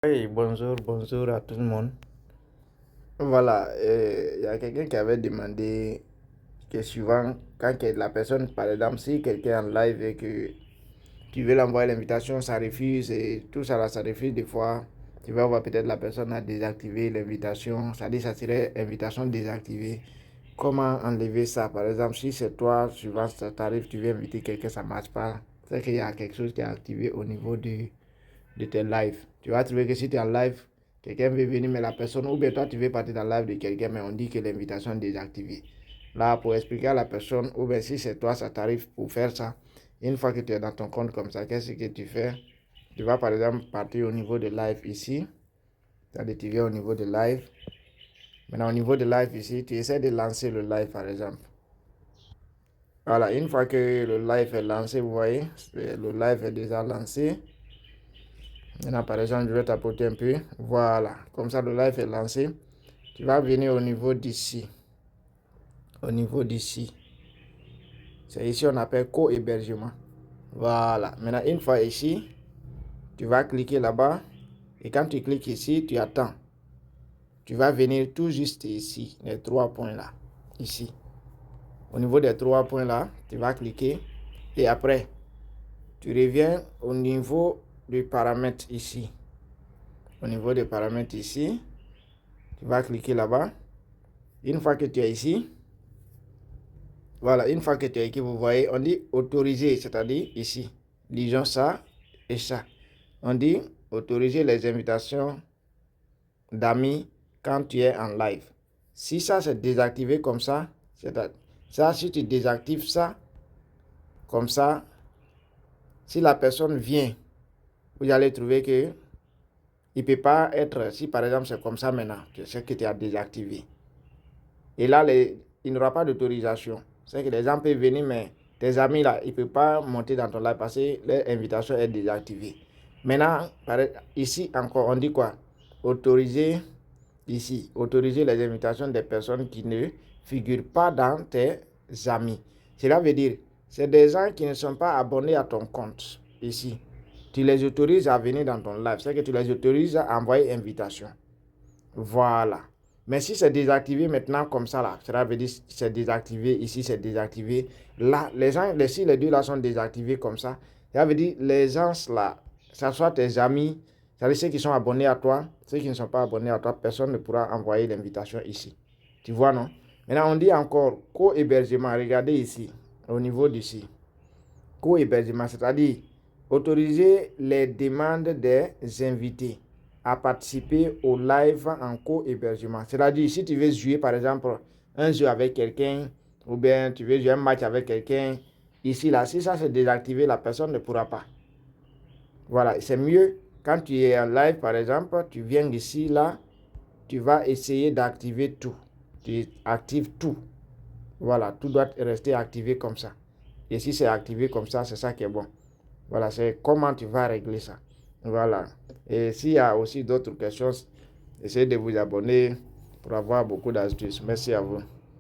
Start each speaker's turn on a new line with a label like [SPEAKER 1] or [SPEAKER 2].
[SPEAKER 1] Hey, bonjour à tout le monde. Voilà, il y a quelqu'un qui avait demandé que souvent, quand la personne, par exemple, si quelqu'un est en live et que tu veux l'envoyer l'invitation, ça refuse et tout ça, là, ça refuse des fois. Tu vas voir peut-être la personne a désactivé l'invitation, ça dit ça serait invitation désactivée. Comment enlever ça? Par exemple, si c'est toi, souvent ça t'arrive, tu veux inviter quelqu'un, ça ne marche pas. C'est qu'il y a quelque chose qui est activé au niveau de tes lives. Tu vas trouver que si tu es en live, quelqu'un veut venir, mais la personne, ou bien toi tu veux partir dans le live de quelqu'un, mais on dit que l'invitation est désactivée. Là, pour expliquer à la personne, ou bien si c'est toi, ça t'arrive pour faire ça, une fois que tu es dans ton compte comme ça, qu'est-ce que tu fais? Tu vas par exemple partir au niveau de live ici. C'est-à-dire tu viens au niveau de live. Maintenant, au niveau de live ici, tu essaies de lancer le live par exemple. Voilà, une fois que le live est lancé, vous voyez, le live est déjà lancé. Maintenant, par exemple, je vais tapoter un peu. Voilà. Comme ça, le live est lancé. Tu vas venir au niveau d'ici. Au niveau d'ici. C'est ici on appelle co-hébergement. Voilà. Maintenant, une fois ici, tu vas cliquer là-bas. Et quand tu cliques ici, tu attends. Tu vas venir tout juste ici, les 3 points là. Ici. Au niveau des 3 points là, tu vas cliquer. Et après, tu reviens au niveau du paramètre ici. Au niveau des paramètres ici, tu vas cliquer là-bas. Une fois que tu es ici, voilà, une fois que tu es ici, vous voyez, on dit autoriser, c'est-à-dire ici. Lisons ça et ça. On dit autoriser les invitations d'amis quand tu es en live. Si ça c'est désactivé comme ça, c'est-à-dire ça, si tu désactives ça, comme ça, si la personne vient, vous allez trouver que il ne peut pas être, si par exemple c'est comme ça maintenant, c'est que tu as désactivé. Et là, il n'aura pas d'autorisation. C'est que les gens peuvent venir, mais tes amis là, ils ne peuvent pas monter dans ton live parce que leur invitation est désactivée. Maintenant, ici encore, on dit quoi? Autoriser, ici, autoriser les invitations des personnes qui ne figurent pas dans tes amis. Cela veut dire, c'est des gens qui ne sont pas abonnés à ton compte, ici. Tu les autorises à venir dans ton live. C'est que tu les autorises à envoyer invitation. Voilà. Mais si c'est désactivé maintenant comme ça, là, cela veut dire que c'est désactivé, ici c'est désactivé. Là, les gens, si les deux là sont désactivés comme ça veut dire les gens là, ça soit tes amis, ça veut dire ceux qui sont abonnés à toi, ceux qui ne sont pas abonnés à toi, personne ne pourra envoyer l'invitation ici. Tu vois, non? Maintenant, on dit encore co-hébergement. Regardez ici, au niveau d'ici. Co-hébergement, c'est-à-dire autoriser les demandes des invités à participer au live en co-hébergement. C'est-à-dire, si tu veux jouer, par exemple, un jeu avec quelqu'un, ou bien tu veux jouer un match avec quelqu'un, ici, là, si ça c'est désactivé, la personne ne pourra pas. Voilà, c'est mieux quand tu es en live, par exemple, tu viens ici, là, tu vas essayer d'activer tout. Tu actives tout. Voilà, tout doit rester activé comme ça. Et si c'est activé comme ça, c'est ça qui est bon. Voilà, c'est comment tu vas régler ça. Voilà. Et s'il y a aussi d'autres questions, essayez de vous abonner pour avoir beaucoup d'astuces. Merci à vous.